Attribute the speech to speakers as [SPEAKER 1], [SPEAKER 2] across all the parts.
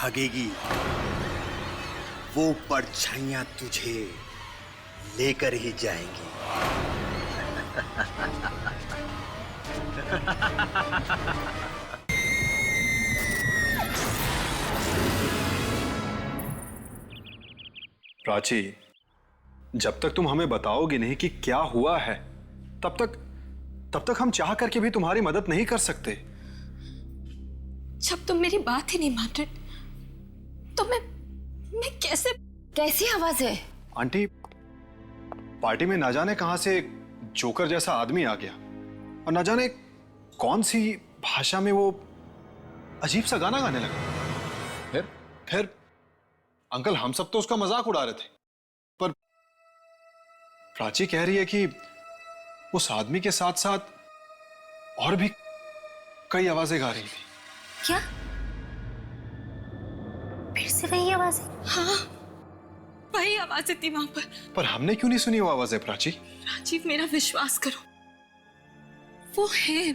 [SPEAKER 1] भागेगी वो परछाइयां तुझे लेकर ही जाएंगी।
[SPEAKER 2] प्राची, जब तक तुम हमें बताओगी नहीं कि क्या हुआ है, तब तक हम चाह करके भी तुम्हारी मदद नहीं कर सकते।
[SPEAKER 3] जब तुम मेरी बात ही नहीं मान रहे तो मैं कैसी आवाज है?
[SPEAKER 2] आंटी, पार्टी में ना जाने कहां से जोकर जैसा आदमी आ गया और ना जाने कौन सी भाषा में वो अजीब सा गाना गाने लगा। फिर अंकल, हम सब तो उसका मजाक उड़ा रहे थे, पर प्राची कह रही है कि उस आदमी के साथ साथ और भी कई आवाजें गा रही थी।
[SPEAKER 3] क्या? फिर से वही आवाजें? हाँ, वही आवाजें थी वहां पर
[SPEAKER 2] हमने क्यों नहीं सुनी वो आवाजें प्राची?
[SPEAKER 3] राजीव, मेरा विश्वास करो, वो है,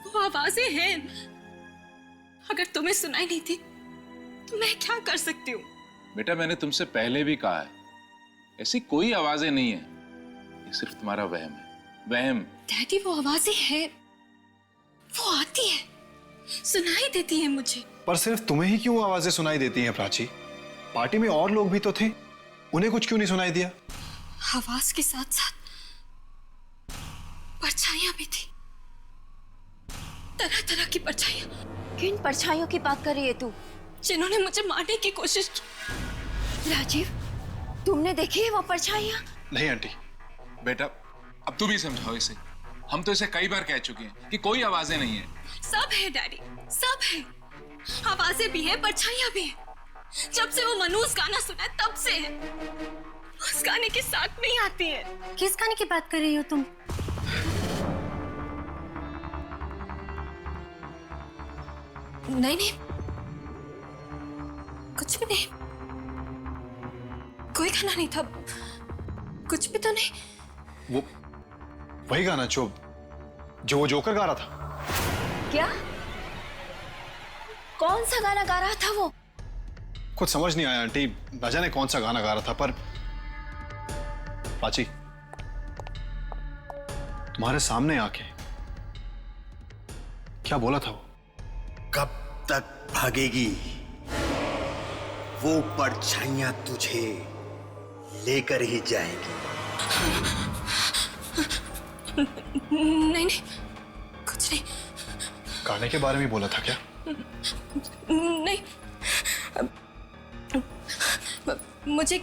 [SPEAKER 3] वो आवाजें हैं। अगर तुम्हें सुनाई नहीं थी तो मैं क्या कर सकती हूँ?
[SPEAKER 4] बेटा, मैंने तुमसे पहले भी कहा है, ऐसी कोई आवाजें नहीं है, ये सिर्फ तुम्हारा वहम है, वहम।
[SPEAKER 3] डैडी, वो आवाजें हैं, वो आती है, सुनाई देती है मुझे।
[SPEAKER 2] पर सिर्फ तुम्हें ही क्यों आवाजें सुनाई देती हैं प्राची? पार्टी में और लोग भी तो थे, उन्हें कुछ क्यों नहीं सुनाई दिया?
[SPEAKER 3] आवाज के साथ साथ परछाइयां भी थी, तरह तरह की परछाइयां।
[SPEAKER 5] किन परछाइयों की बात कर रही है तू?
[SPEAKER 3] जिन्होंने मुझे मारने की कोशिश की।
[SPEAKER 5] राजीव, तुमने देखी है वो परछाइयां?
[SPEAKER 2] नहीं आंटी।
[SPEAKER 4] बेटा, अब तुम ही समझाओ इसे, हम तो इसे कई बार कह चुके हैं कि कोई आवाजें नहीं है।
[SPEAKER 3] सब है डैडी, सब है, आवाजें भी है, परछाइयां भी है। जब से वो मनूस गाना सुना है तब से है, उस गाने के साथ में ही आती है।
[SPEAKER 5] किस गाने की बात कर रही हो तुम?
[SPEAKER 3] नहीं, कुछ भी नहीं, कोई गाना नहीं था, कुछ भी तो नहीं।
[SPEAKER 2] वो वही गाना जो वो जोकर गा रहा था।
[SPEAKER 5] क्या? कौन सा गाना गा रहा था वो?
[SPEAKER 2] कुछ समझ नहीं आया आंटी, न जाने कौन सा गाना गा रहा था, पर प्राची, तुम्हारे सामने आके क्या बोला था वो?
[SPEAKER 1] कब तक भागेगी वो परछाइयां तुझे लेकर ही जाएंगी।
[SPEAKER 3] नहीं, कुछ नहीं।
[SPEAKER 2] गाने के बारे में बोला था क्या?
[SPEAKER 3] नहीं, मुझे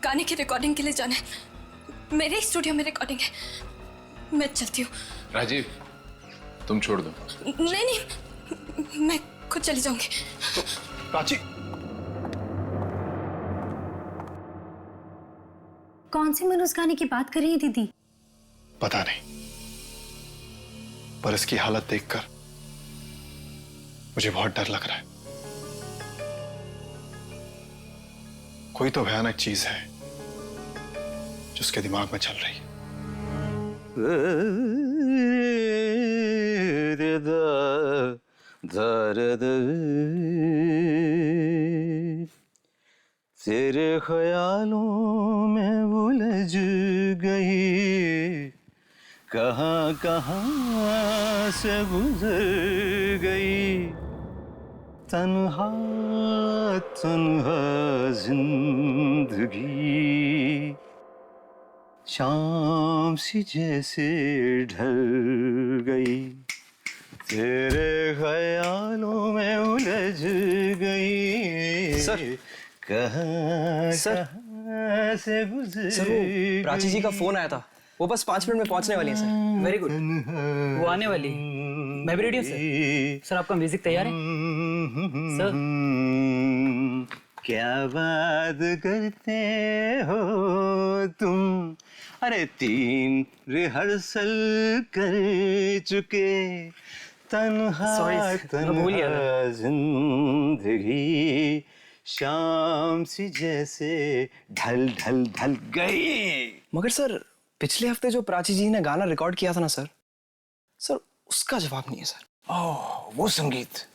[SPEAKER 3] गाने की रिकॉर्डिंग के लिए जाना है, मेरे स्टूडियो में रिकॉर्डिंग है, मैं चलती हूँ।
[SPEAKER 4] राजीव, तुम छोड़ दो।
[SPEAKER 3] नहीं, मैं खुद चली जाऊंगी।
[SPEAKER 2] तो प्राची,
[SPEAKER 5] कौन सी मनोज गाने की बात कर रही है दीदी?
[SPEAKER 2] पता नहीं, पर इसकी हालत देखकर मुझे बहुत डर लग रहा है। कोई तो भयानक चीज है जो उसके दिमाग में चल रही है।
[SPEAKER 6] तेरे ख्यालों में उलझ गई, कहां कहां से गुजर गई, तन्हा तन्हा जिंदगी, शाम सी जैसे ढल गई, तेरे ख्यालों में उलझ गई।
[SPEAKER 7] सर,
[SPEAKER 6] कहां
[SPEAKER 7] सर,
[SPEAKER 6] कहां से गुजर।
[SPEAKER 7] सर, वो प्राची जी का फोन आया था, वो बस 5 मिनट में पहुंचने वाली है सर।
[SPEAKER 8] वेरी गुड, वो आने वाली। मैं भी रेडी हूँ सर। सर, आपका म्यूजिक तैयार है सर?
[SPEAKER 6] क्या बात करते हो तुम, अरे 3 रिहर्सल कर चुके, तन्हा तन्हा जिंदगी, शाम सी जैसे ढल ढल ढल गई।
[SPEAKER 7] मगर सर, पिछले हफ्ते जो प्राची जी ने गाना रिकॉर्ड किया था ना सर, उसका जवाब नहीं है सर।
[SPEAKER 6] ओह, वो संगीत,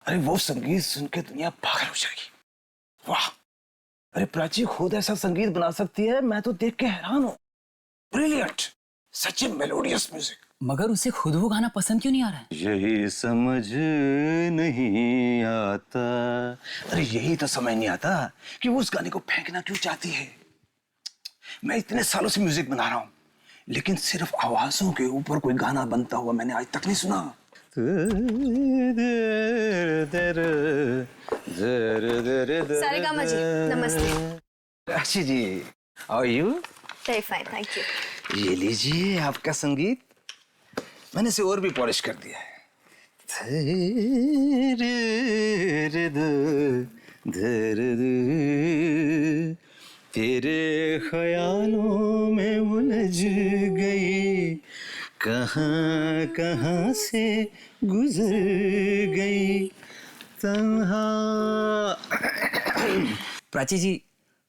[SPEAKER 6] अरे वो संगीत सुन के दुनिया पागल हो जाएगी। वाह, अरे प्राची खुद ऐसा संगीत बना सकती है, मैं तो देख के हैरान हूँ। ब्रिलियंट, सच में मेलोडियस म्यूजिक।
[SPEAKER 8] मगर उसे खुद वो गाना पसंद क्यों नहीं आ रहा है?
[SPEAKER 6] यही समझ नहीं आता। अरे यही तो समझ नहीं आता कि वो उस गाने को फेंकना क्यों चाहती है। मैं इतने सालों से म्यूजिक बना रहा हूँ, लेकिन सिर्फ आवाजों के ऊपर कोई गाना बनता हुआ मैंने आज तक नहीं सुना।
[SPEAKER 5] सारेगामा जी, नमस्ते।
[SPEAKER 6] Rashi ji, how are you?
[SPEAKER 5] Very fine, thank you.
[SPEAKER 6] ये लीजिए आपका संगीत, मैंने इसे और भी पॉलिश कर दिया है। तेरे ख्यालों में उलझ गई, कहाँ कहाँ से गुजर गई तन्हा।
[SPEAKER 8] प्राची जी,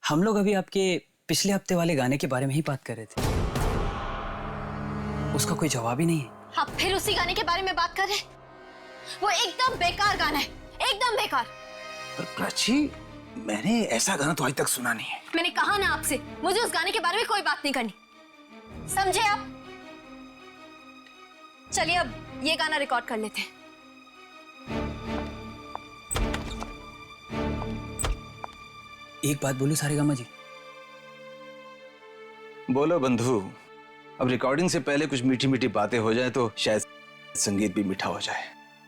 [SPEAKER 8] हम लोग अभी आपके पिछले हफ्ते वाले गाने के बारे में ही बात कर रहे थे। उसका कोई जवाब ही नहीं है।
[SPEAKER 5] आप फिर उसी गाने के बारे में बात कर रहे हैं? वो एकदम बेकार गाना है, एकदम बेकार।
[SPEAKER 6] पर प्राची, मैंने ऐसा गाना तो आज तक सुना नहीं है।
[SPEAKER 5] मैंने कहा ना आपसे, मुझे उस गाने के बारे में कोई बात नहीं करनी, समझे आप? चलिए अब ये गाना रिकॉर्ड कर लेते हैं।
[SPEAKER 8] एक बात बोलूं सारेगामा जी?
[SPEAKER 6] बोलो बंधु। अब रिकॉर्डिंग से पहले कुछ मीठी मीठी बातें हो जाए तो शायद संगीत भी मीठा हो जाए।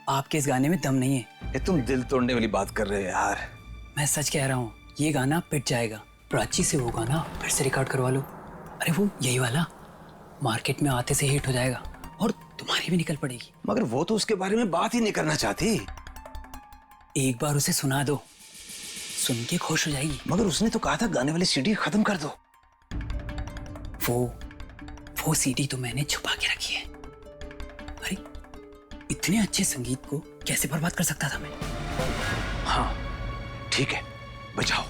[SPEAKER 8] आपके इस गाने में दम नहीं है।
[SPEAKER 6] ये तुम दिल तोड़ने वाली बात कर रहे हो यार।
[SPEAKER 8] मैं सच कह रहा हूँ, ये गाना पिट जाएगा। प्राची से वो गाना फिर से रिकॉर्ड करवा लो। अरे वो यही वाला मार्केट में आते से हिट हो जाएगा और तुम्हारी भी निकल पड़ेगी।
[SPEAKER 6] मगर वो तो उसके बारे में बात ही नहीं करना चाहती।
[SPEAKER 8] एक बार उसे सुना दो, सुन के खुश हो जाएगी।
[SPEAKER 6] मगर उसने तो कहा था गाने वाली सीडी खत्म कर दो।
[SPEAKER 8] वो सीडी तो मैंने छुपा के रखी है। अरे इतने अच्छे संगीत को कैसे बर्बाद कर सकता था मैं?
[SPEAKER 6] हाँ ठीक है, बचाओ।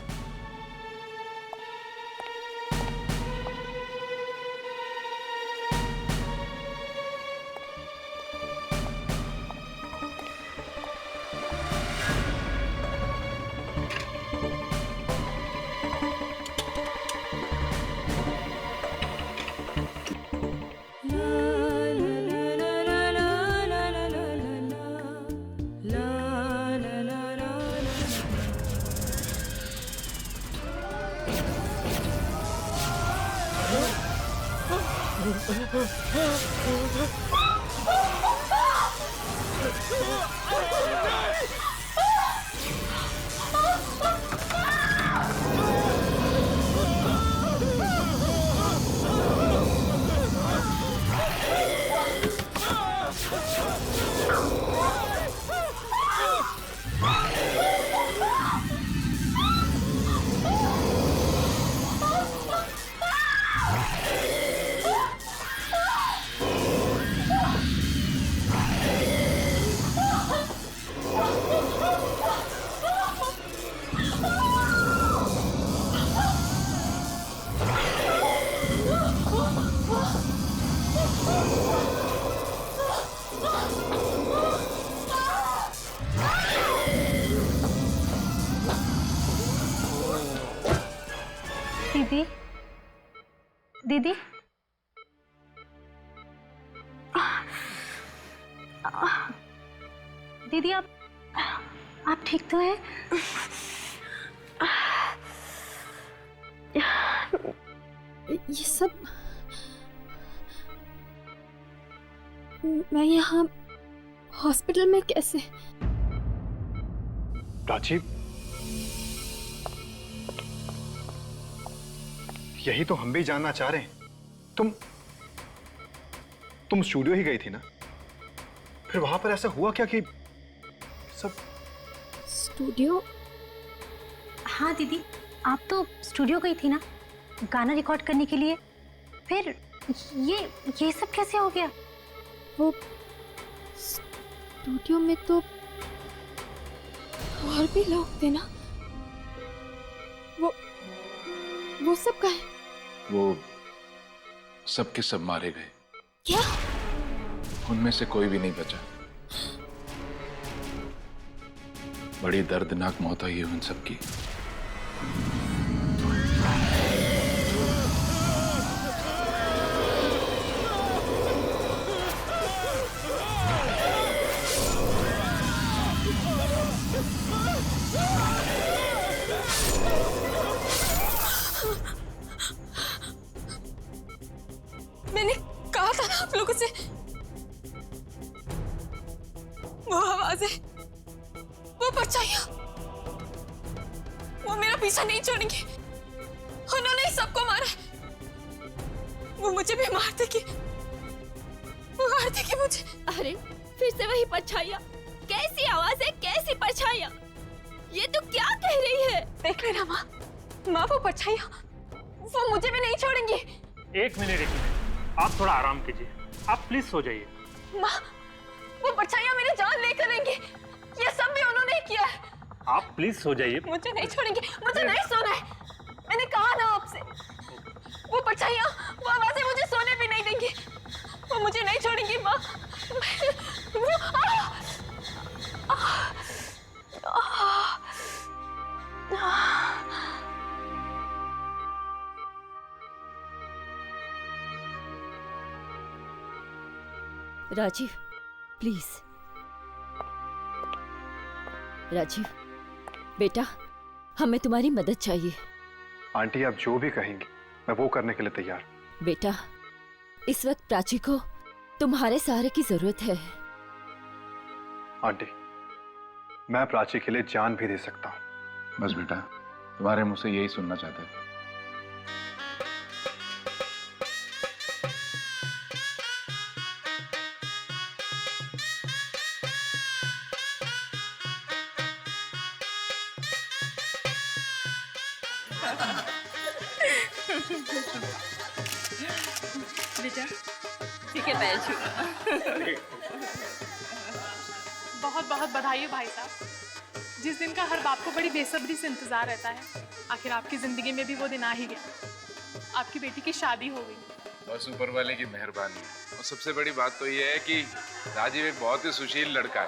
[SPEAKER 9] दीदी, दीदी, दीदी आप ठीक तो हैं?
[SPEAKER 3] ये सब मैं यहाँ हॉस्पिटल में कैसे?
[SPEAKER 2] प्राची, यही तो हम भी जानना चाह रहे हैं। तुम स्टूडियो ही गई थी ना? फिर वहां पर ऐसा हुआ क्या कि सब?
[SPEAKER 9] स्टूडियो? हाँ दीदी, आप तो स्टूडियो गई थी ना गाना रिकॉर्ड करने के लिए। फिर ये सब कैसे हो गया?
[SPEAKER 3] वो स्टूडियो में तो और भी लोग थे ना, वो सब कहाँ है?
[SPEAKER 4] वो सब के सब मारे गए।
[SPEAKER 3] क्या?
[SPEAKER 4] उनमें से कोई भी नहीं बचा। बड़ी दर्दनाक मौत हुई है उन सबकी।
[SPEAKER 3] मैंने कहा था ना आप लोगों से, वो आवाज है, वो परछाइयां, वो मेरा पीछा नहीं छोड़ेंगे। उन्होंने ही सबको मारा है। वो मुझे भी मार देगी, वो मार देगी मुझे।
[SPEAKER 5] अरे फिर से वही परछाइयां, कैसी आवाज है, कैसी परछाइयां? ये तो क्या कह रही है?
[SPEAKER 3] देख लेना माँ, माँ वो परछाइयां, वो मुझे भी नहीं छोड़ेंगी।
[SPEAKER 10] एक मिनट, आप थोड़ा आराम कीजिए, आप प्लीज सो जाइए।
[SPEAKER 3] माँ, वो परछाइयां मेरी जान लेकर रहेंगी। ये सब भी उन्होंने ही किया है।
[SPEAKER 10] आप प्लीज सो जाइए।
[SPEAKER 3] मुझे नहीं छोड़ेंगे, मुझे नहीं सोना है। मैंने कहा ना आपसे, वो परछाइयां, वो आवाजें मुझे सोने भी नहीं देंगी। वो मुझे नहीं छोड़ेंगी माँ।
[SPEAKER 5] राजीव प्लीज, राजीव बेटा, हमें तुम्हारी मदद चाहिए।
[SPEAKER 2] आंटी आप जो भी कहेंगी मैं वो करने के लिए तैयार।
[SPEAKER 5] बेटा, इस वक्त प्राची को तुम्हारे सहारे की जरूरत है।
[SPEAKER 2] आंटी मैं प्राची के लिए जान भी दे सकता हूँ।
[SPEAKER 4] बस बेटा, तुम्हारे मुंह से यही सुनना चाहते थे।
[SPEAKER 3] बेटा ठीक है, पैर छू।
[SPEAKER 11] बहुत बहुत बधाई हो भाई साहब, जिस दिन का हर बाप को बड़ी बेसब्री से इंतजार रहता है। आखिर आपकी जिंदगी में भी वो दिन आ ही गया। आपकी बेटी की शादी हो गई।
[SPEAKER 4] बस ऊपर वाले की मेहरबानी है। और सबसे बड़ी बात तो ये है कि राजीव एक बहुत ही सुशील लड़का है।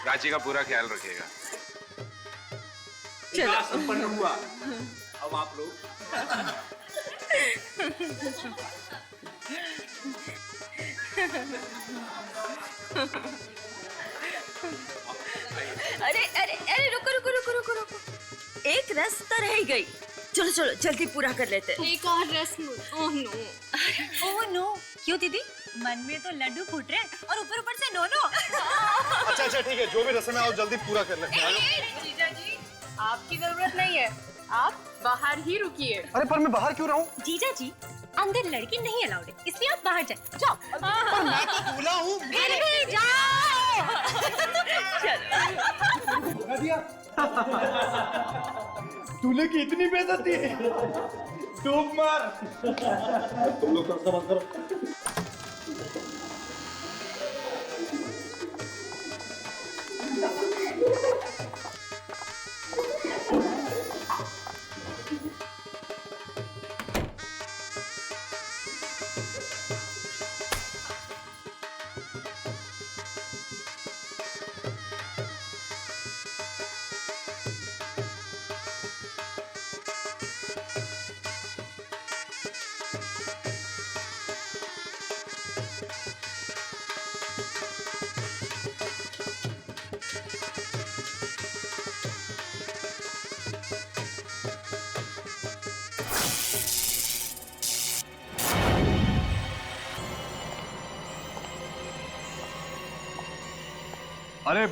[SPEAKER 4] प्राची का पूरा ख्याल रखेगा।
[SPEAKER 6] विवाह संपन्न हुआ। अब आप लोग
[SPEAKER 5] अरे अरे अरे रुको रुको रुको रुको रुको, एक रस्म तो रह गई। चलो चलो जल्दी पूरा कर लेते।
[SPEAKER 3] एक और रस्म। ओह नो,
[SPEAKER 9] ओह नो, क्यों दीदी? मन में तो लड्डू फूट रहे और ऊपर ऊपर से नो नो।
[SPEAKER 2] अच्छा अच्छा ठीक है, जो भी रस्म है आओ जल्दी पूरा कर लेते हैं।
[SPEAKER 11] जीजा जी, आपकी जरूरत नहीं है, आप बाहर ही रुकिए।
[SPEAKER 2] अरे पर मैं बाहर क्यों रहूं?
[SPEAKER 9] जीजा जी, अंदर लड़की नहीं अलाउड है, इसलिए आप बाहर जाए। जाओ।
[SPEAKER 1] पर मैं तो दूल्हा हूँ।
[SPEAKER 9] फिर भी जाओ।
[SPEAKER 1] दूल्हे की इतनी बेइज्जती है। डूब मार। तुम लोग थोड़ा सा बंद करो।
[SPEAKER 2] अरे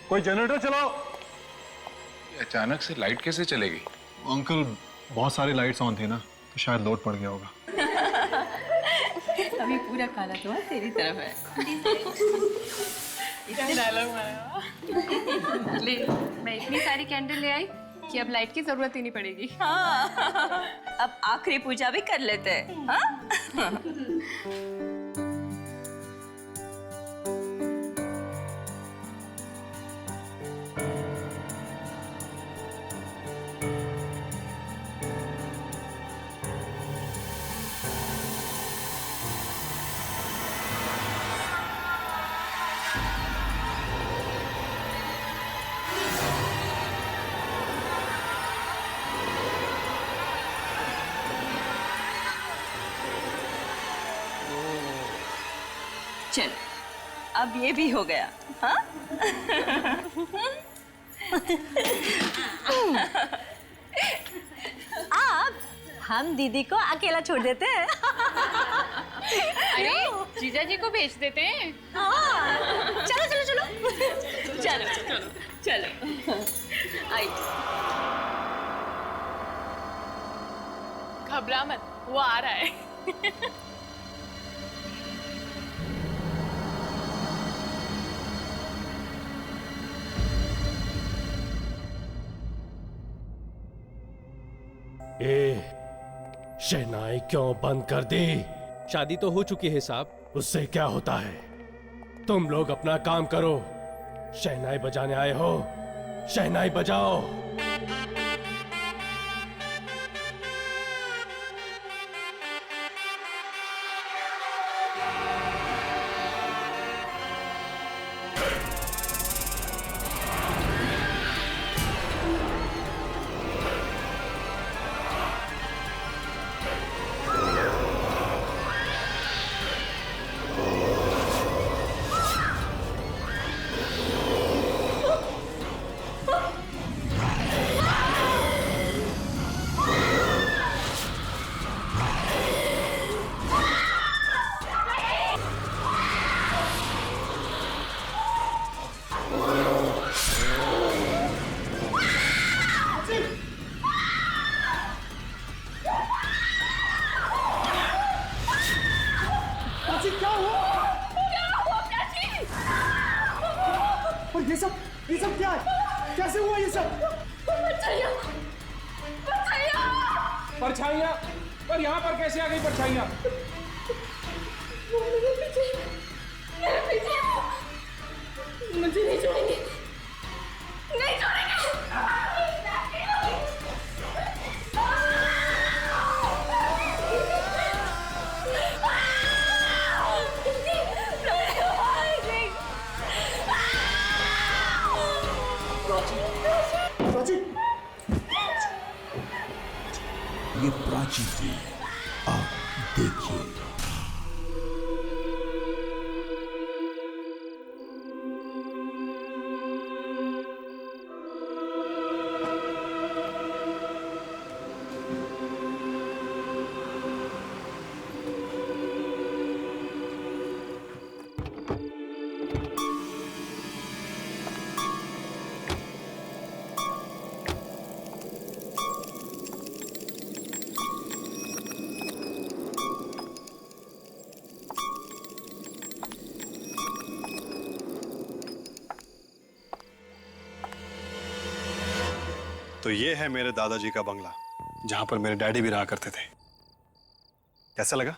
[SPEAKER 2] कोई जनरेटर चलाओ।
[SPEAKER 4] अचानक से लाइट कैसे चलेगी?
[SPEAKER 2] अंकल बहुत सारी लाइट्स ऑन थी ना, तो शायद लोड पड़ गया होगा।
[SPEAKER 3] अभी पूरा काला तो तेरी तरफ है।
[SPEAKER 11] डायलॉग मारा। ले, मैं इतनी सारी कैंडल ले आई कि अब लाइट की जरूरत ही नहीं पड़ेगी।
[SPEAKER 5] हाँ, अब आखिरी पूजा भी कर लेते हैं। हाँ?
[SPEAKER 3] चलो अब ये भी हो गया। हाँ
[SPEAKER 9] अब हम दीदी को अकेला छोड़ देते हैं।
[SPEAKER 11] अरे जीजा जी को भेज देते हैं।
[SPEAKER 9] चलो चलो चलो
[SPEAKER 3] चलो चलो चलो आई।
[SPEAKER 11] घबरा मत, वो आ रहा है।
[SPEAKER 12] शहनाई क्यों बंद कर दी?
[SPEAKER 10] शादी तो हो चुकी है साहब।
[SPEAKER 12] उससे क्या होता है? तुम लोग अपना काम करो। शहनाई बजाने आए हो, शहनाई बजाओ।
[SPEAKER 1] ये सब क्या है? कैसे हुआ ये सब?
[SPEAKER 4] परछाइयाँ, पर यहाँ पर कैसे आ गई परछाइयाँ?
[SPEAKER 5] मुझे नहीं छोड़ेंगे, नहीं छोड़ेंगे।
[SPEAKER 1] प्राची,
[SPEAKER 13] ये प्राची थी, आप देखिए।
[SPEAKER 2] तो ये है मेरे दादाजी का बंगला, जहां पर मेरे डैडी भी रहा करते थे। कैसा लगा?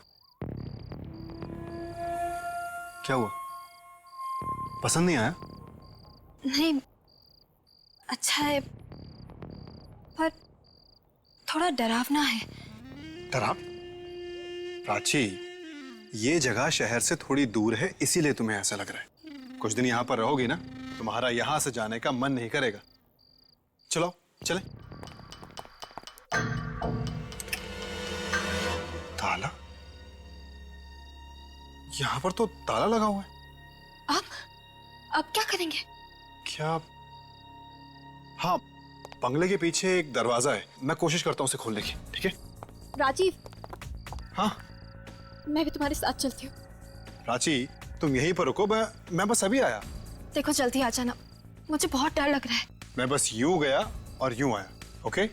[SPEAKER 2] क्या हुआ? पसंद नहीं आया?
[SPEAKER 3] नहीं, अच्छा है पर थोड़ा डरावना है।
[SPEAKER 2] डराव? प्राची, ये जगह शहर से थोड़ी दूर है, इसीलिए तुम्हें ऐसा लग रहा है। कुछ दिन यहां पर रहोगी ना, तुम्हारा यहां से जाने का मन नहीं करेगा। चलो चले। ताला? यहां पर तो ताला लगा हुआ है।
[SPEAKER 3] अब क्या करेंगे?
[SPEAKER 2] क्या? हाँ, बंगले के पीछे एक दरवाजा है, मैं कोशिश करता हूँ उसे खोलने की। ठीक है
[SPEAKER 5] राजीव।
[SPEAKER 2] हाँ,
[SPEAKER 5] मैं भी तुम्हारे साथ चलती हूँ।
[SPEAKER 2] प्राची, तुम यहीं पर रुको, मैं बस अभी आया।
[SPEAKER 5] देखो जल्दी आ जाना, मुझे बहुत डर लग रहा है।
[SPEAKER 2] मैं बस यूं गया और यूं आया। ओके?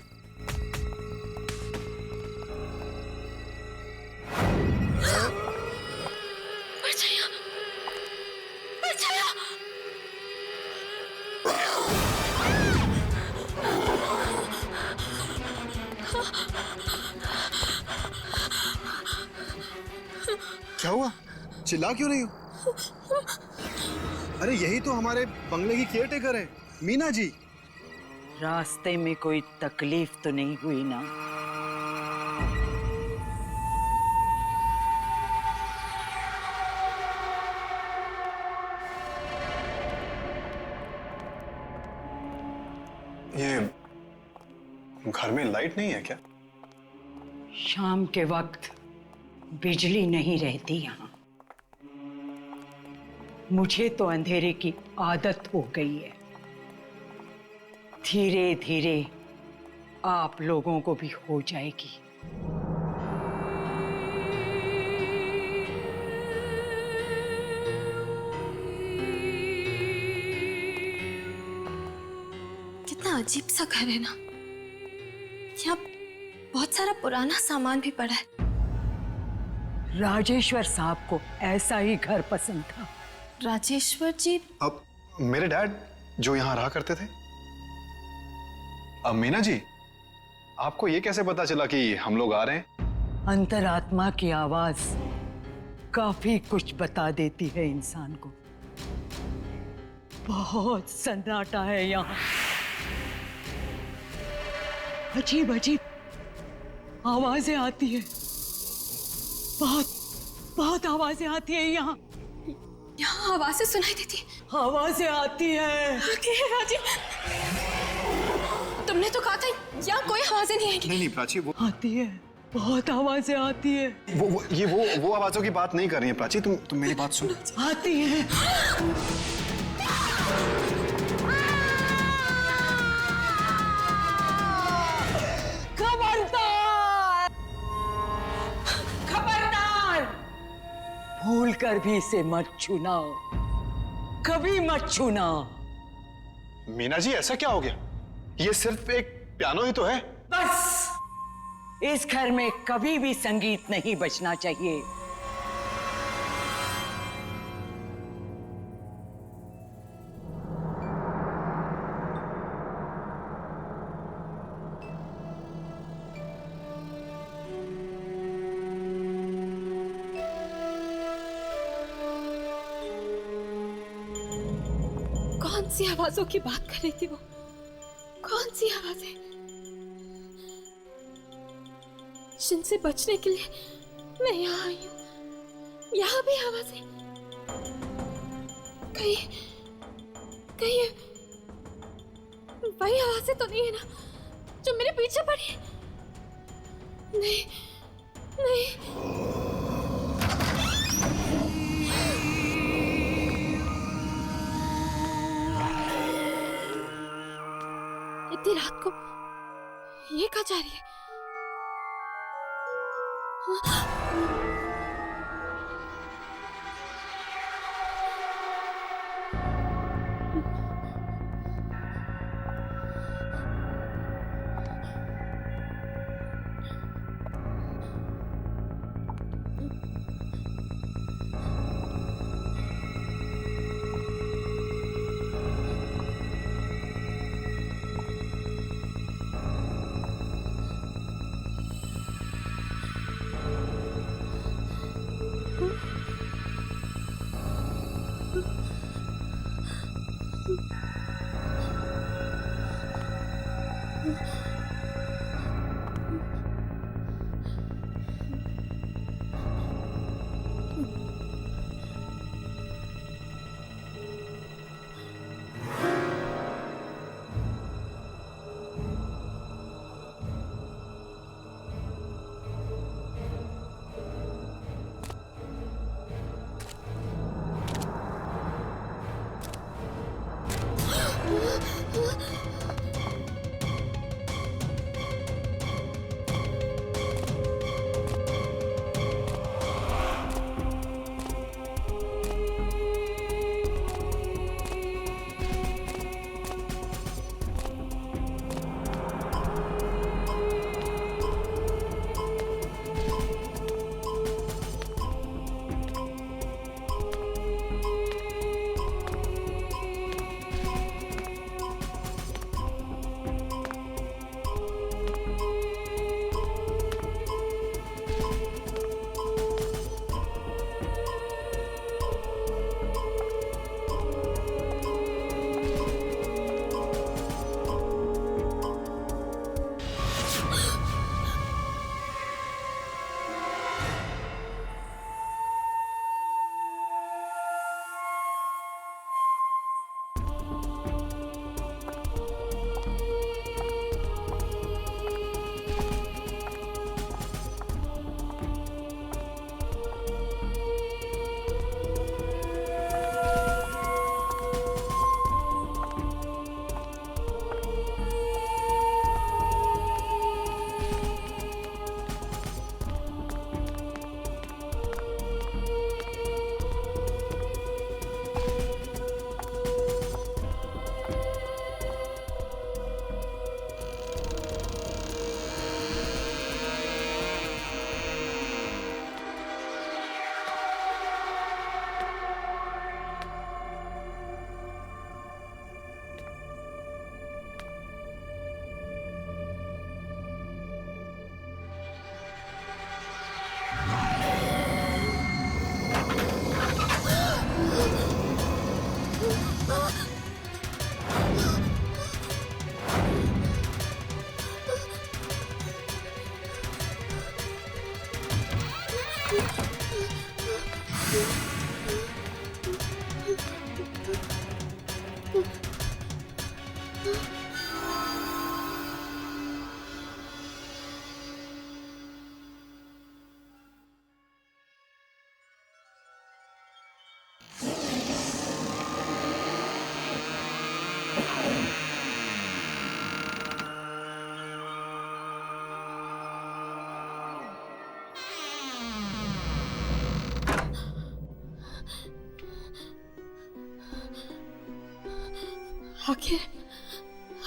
[SPEAKER 5] परछाइयाँ, परछाइयाँ।
[SPEAKER 2] क्या हुआ? चिल्ला क्यों रही हो? अरे यही तो हमारे बंगले की केयरटेकर है, मीना जी।
[SPEAKER 14] रास्ते में कोई तकलीफ तो नहीं हुई ना?
[SPEAKER 2] ये घर में लाइट नहीं है क्या?
[SPEAKER 14] शाम के वक्त बिजली नहीं रहती यहाँ। मुझे तो अंधेरे की आदत हो गई है। धीरे धीरे आप लोगों को भी हो जाएगी।
[SPEAKER 3] कितना अजीब सा घर है ना। यहाँ बहुत सारा पुराना सामान भी पड़ा है।
[SPEAKER 14] राजेश्वर साहब को ऐसा ही घर पसंद था।
[SPEAKER 3] राजेश्वर जी?
[SPEAKER 2] अब मेरे डैड जो यहाँ रहा करते थे। अब मीना जी, आपको ये कैसे पता चला कि हम लोग आ रहे हैं?
[SPEAKER 14] अंतरात्मा की आवाज काफी कुछ बता देती है इंसान को। बहुत सन्नाटा है यहाँ। अजीब अजीब आवाजें आती है। बहुत आवाजें आती है यहाँ।
[SPEAKER 3] यहाँ आवाजें सुनाई देती है।
[SPEAKER 14] आवाजें आती है।
[SPEAKER 3] आती है राजीव। तुमने तो कहा था यहाँ कोई आवाजें नहीं आएगी।
[SPEAKER 2] नहीं प्राची, वो
[SPEAKER 14] आती है। बहुत आवाजें आती है।
[SPEAKER 2] वो आवाजों की बात नहीं कर रही है प्राची। तुम मेरी बात सुनो।
[SPEAKER 14] आती है। खबरदार! खबरदार! भूल कर भी इसे मत छूना। कभी मत छूना।
[SPEAKER 2] मीना जी, ऐसा क्या हो गया? ये सिर्फ एक पियानो ही तो है।
[SPEAKER 14] बस इस घर में कभी भी संगीत नहीं बजना चाहिए।
[SPEAKER 3] कौन सी आवाजों की बात कर रही थी वो? कौन सी आवाजें जिनसे बचने के लिए मैं यहाँ आई हूँ? यहाँ भी आवाजें। कहीं वही आवाजें तो नहीं है ना जो मेरे पीछे पड़ी है? नहीं नहीं। इतनी रात को ये कहाँ जा रही है?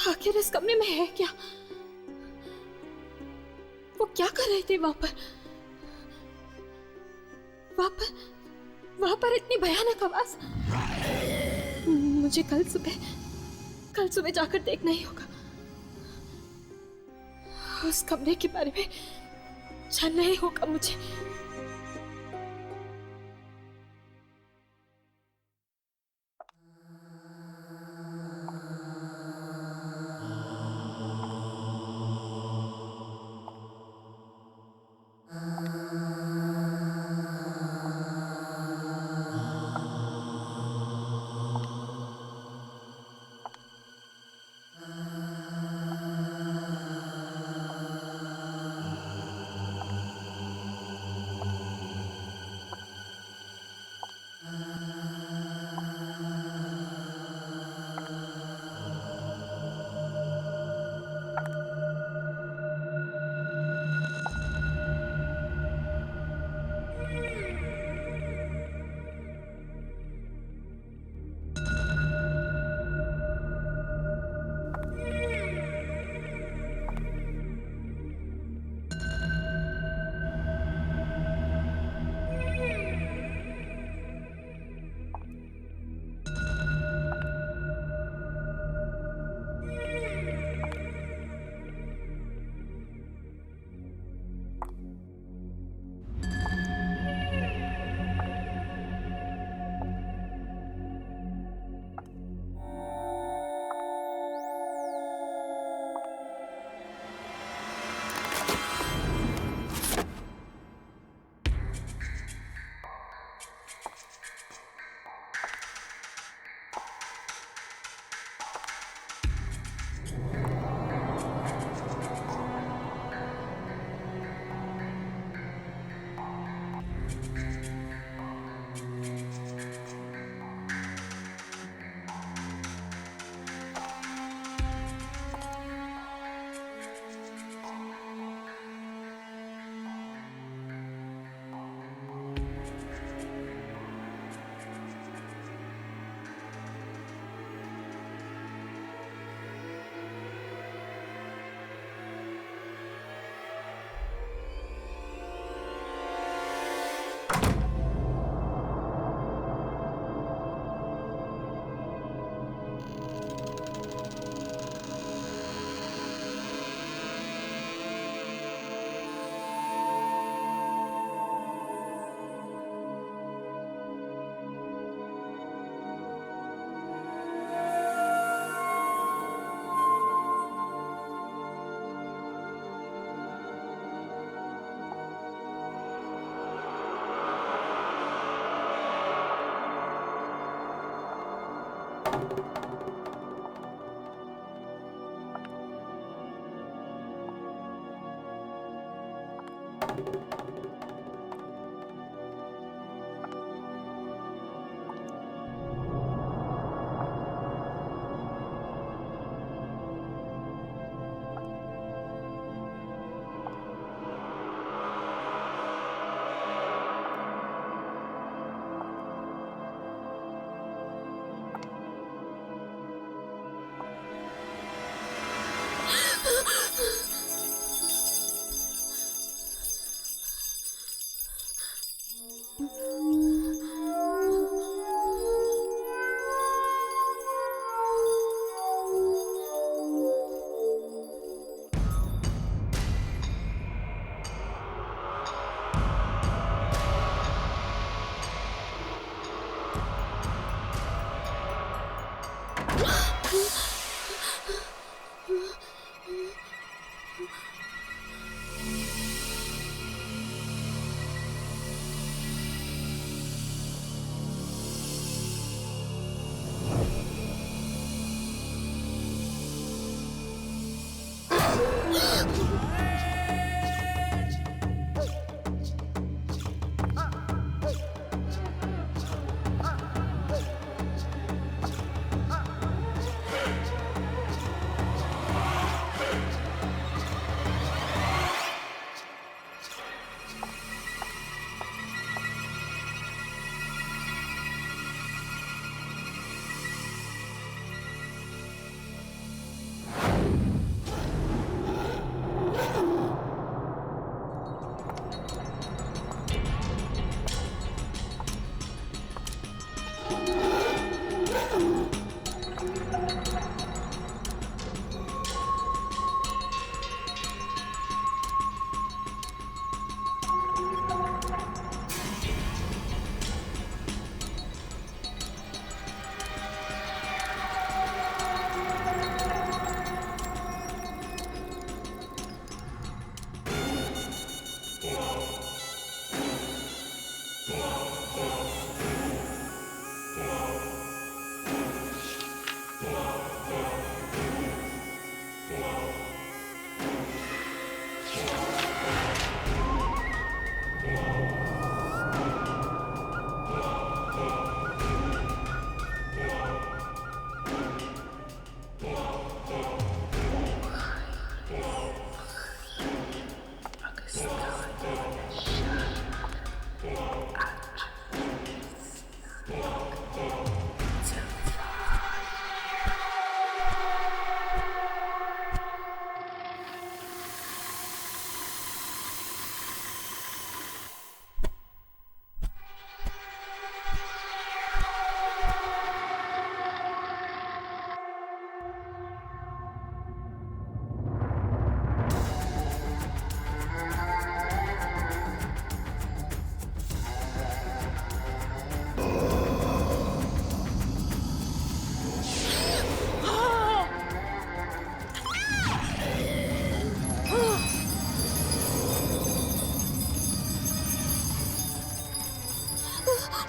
[SPEAKER 5] आखिर इस कमरे में है क्या? वो क्या कर रहे थे वहां पर इतनी भयानक आवाज। मुझे कल सुबह जाकर देखना ही होगा। उस कमरे के बारे में जानना ही होगा मुझे।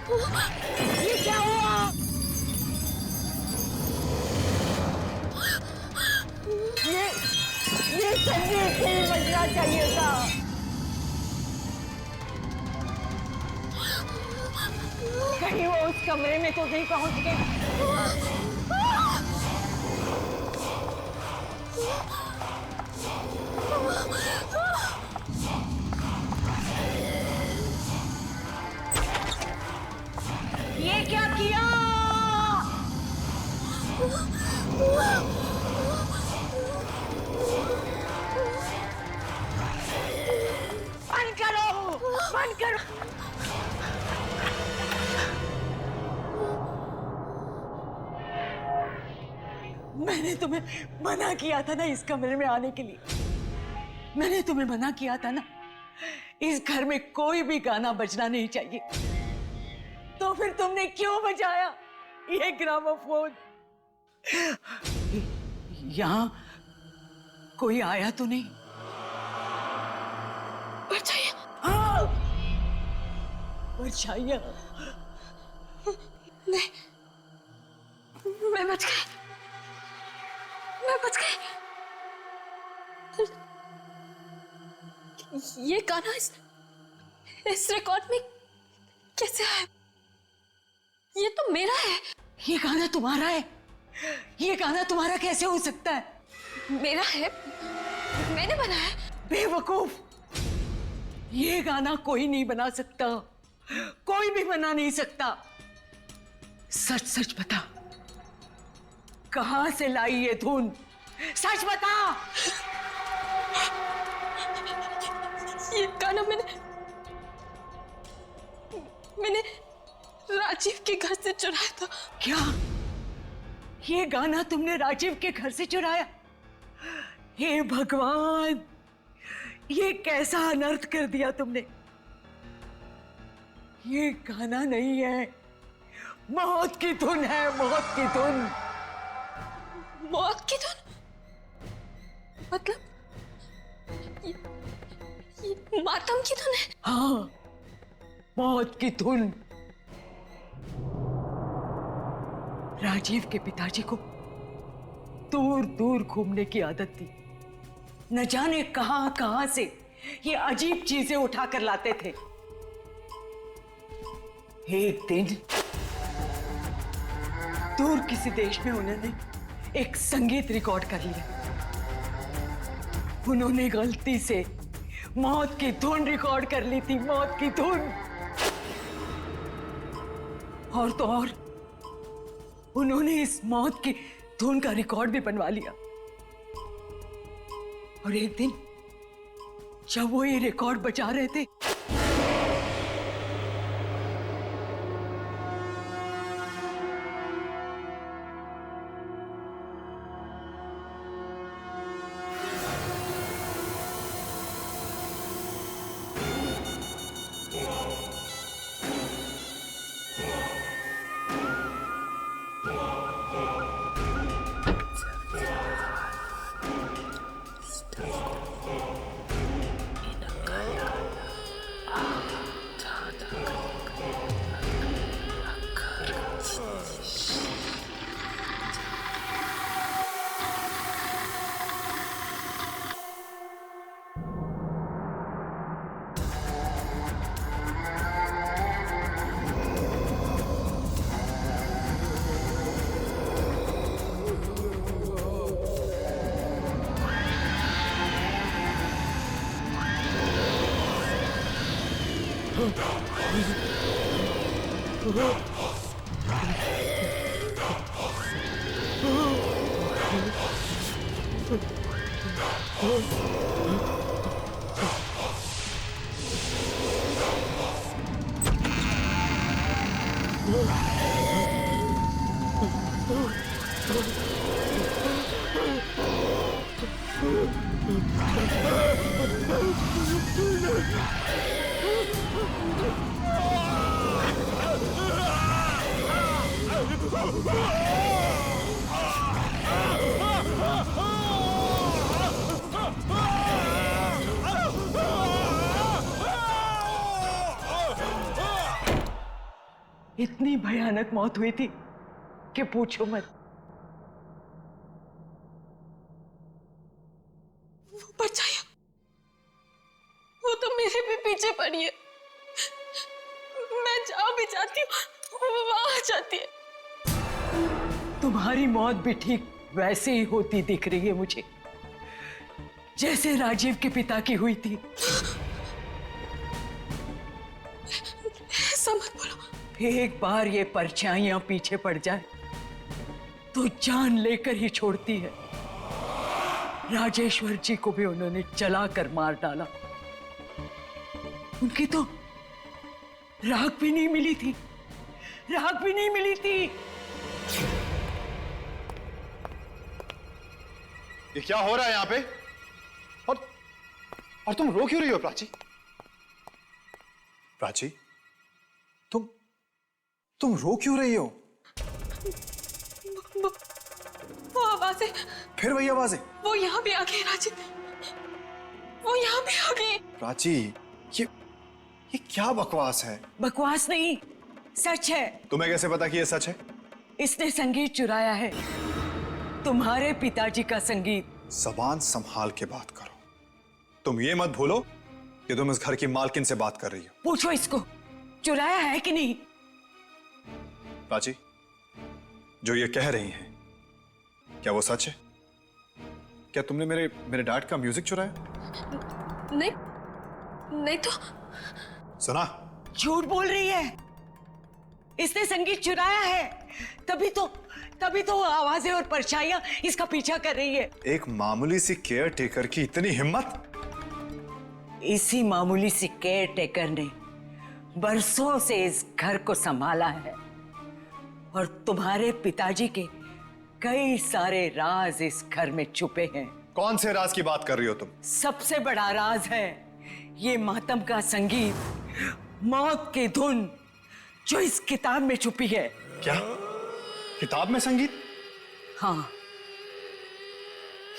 [SPEAKER 14] ये क्या हुआ? ये संगीत नहीं बजना चाहिए था। कहीं वो उस कमरे में तो नहीं पहुंच गए? ये क्या किया? बंद करो, बंद करो। मैंने तुम्हें मना किया था ना इस कमरे में आने के लिए। मैंने तुम्हें मना किया था ना, इस घर में कोई भी गाना बजना नहीं चाहिए। तो फिर तुमने क्यों बजाया ये ग्रामोफोन? यहाँ कोई आया तो नहीं? परछाइयाँ। हाँ, परछाइयाँ।
[SPEAKER 3] नहीं, मैं बच गई, मैं बच गई। ये गाना इस रिकॉर्ड में कैसे आया? ये तो मेरा है।
[SPEAKER 14] ये गाना तुम्हारा है? ये गाना तुम्हारा कैसे हो सकता है?
[SPEAKER 3] मेरा है, मैंने बनाया।
[SPEAKER 14] बेवकूफ, ये गाना कोई नहीं बना सकता, कोई भी बना नहीं सकता। सच सच बता, कहां से लाई ये धुन? सच बता।
[SPEAKER 3] ये गाना मैंने राजीव के घर से चुराया था।
[SPEAKER 14] क्या? ये गाना तुमने राजीव के घर से चुराया? हे भगवान, ये कैसा अनर्थ कर दिया तुमने। ये गाना नहीं है, मौत की धुन है, मौत की धुन।
[SPEAKER 3] मौत की धुन? मतलब ये मातम की धुन है?
[SPEAKER 14] हाँ, मौत की धुन। राजीव के पिताजी को दूर दूर घूमने की आदत थी। न जाने कहां कहां से ये अजीब चीजें उठाकर लाते थे। एक दिन दूर किसी देश में उन्होंने एक संगीत रिकॉर्ड कर लिया। उन्होंने गलती से मौत की धुन रिकॉर्ड कर ली थी, मौत की धुन। और तो और उन्होंने इस मौत की धुन का रिकॉर्ड भी बनवा लिया। और एक दिन जब वो ये रिकॉर्ड बजा रहे थे, इतनी भयानक मौत हुई थी कि पूछो मत।
[SPEAKER 5] वो परछाइयां, वो तो मेरे भी पीछे पड़ी है। मैं जहां भी जाती हूँ वो वहां आ जाती है।
[SPEAKER 14] तुम्हारी मौत भी ठीक वैसे ही होती दिख रही है मुझे, जैसे राजीव के पिता की हुई थी।
[SPEAKER 5] ऐसा मत बोलो।
[SPEAKER 14] एक बार ये परछाइयां पीछे पड़ जाए तो जान लेकर ही छोड़ती है। राजेश्वर जी को भी उन्होंने जलाकर मार डाला। उनकी तो राख भी नहीं मिली थी, राख भी नहीं मिली थी।
[SPEAKER 2] ये क्या हो रहा है यहाँ पे? और तुम रो क्यों रही हो प्राची? प्राची, तुम रो क्यों रही हो?
[SPEAKER 5] वो आवाजें,
[SPEAKER 2] फिर वही आवाजें?
[SPEAKER 5] वो यहाँ भी आ गई राजीव, वो यहाँ भी आ गई।
[SPEAKER 2] प्राची, ये क्या बकवास है?
[SPEAKER 14] बकवास नहीं, सच है।
[SPEAKER 2] तुम्हें कैसे पता कि ये सच है?
[SPEAKER 14] इसने संगीत चुराया है, तुम्हारे पिताजी का संगीत।
[SPEAKER 2] जबान संभाल के बात करो। तुम ये मत भूलो कि तुम इस घर की मालकिन से बात कर रही हो।
[SPEAKER 14] पूछो इसको, चुराया है कि नहीं?
[SPEAKER 2] प्राची, जो ये कह रही हैं, क्या वो सच है? क्या तुमने मेरे डैड का म्यूजिक चुराया?
[SPEAKER 5] नहीं, नहीं तो।
[SPEAKER 2] सुना?
[SPEAKER 14] झूठ बोल रही है। इसने संगीत चुराया है, तभी तो आवाजें और परछाइयां इसका पीछा कर रही है।
[SPEAKER 2] एक मामूली सी केयर टेकर की इतनी हिम्मत?
[SPEAKER 14] इसी मामूली सी केयर टेकर ने बरसों से इस घर को संभाला है और तुम्हारे पिताजी के कई सारे राज इस घर में छुपे हैं।
[SPEAKER 2] कौन से राज की बात कर रही हो तुम?
[SPEAKER 14] सबसे बड़ा राज है ये मातम का संगीत, मौत की धुन, जो इस किताब में छुपी है।
[SPEAKER 2] क्या? किताब में संगीत?
[SPEAKER 14] हाँ,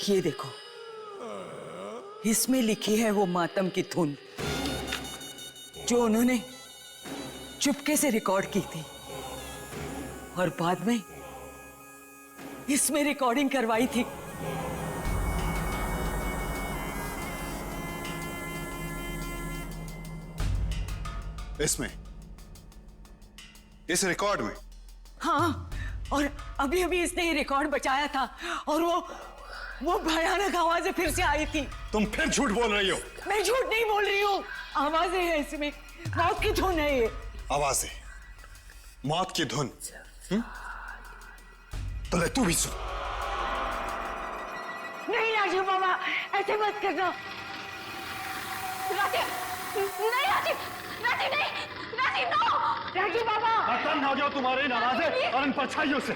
[SPEAKER 14] ये देखो, इसमें लिखी है वो मातम की धुन जो उन्होंने चुपके से रिकॉर्ड की थी और बाद में इसमें रिकॉर्डिंग करवाई थी।
[SPEAKER 2] इस रिकॉर्ड में?
[SPEAKER 14] हाँ, और अभी अभी इसने ये रिकॉर्ड बचाया था और वो भयानक आवाजें फिर से आई थी।
[SPEAKER 2] तुम फिर झूठ बोल रही हो।
[SPEAKER 14] मैं झूठ नहीं बोल रही हूँ, आवाजें हैं इसमें, मौत की धुन है ये।
[SPEAKER 2] आवाजें, मौत की धुन। तो ले तू भी सुन।
[SPEAKER 14] नहीं राजीव बाबा, ऐसे मत करना।
[SPEAKER 5] राजीव, नहीं राजीव, राजीव नहीं, राजीव नो, राजीव बाबा।
[SPEAKER 12] खत्म हो जाओ तुम्हारी नवाज़ें और इन परछाइयों से।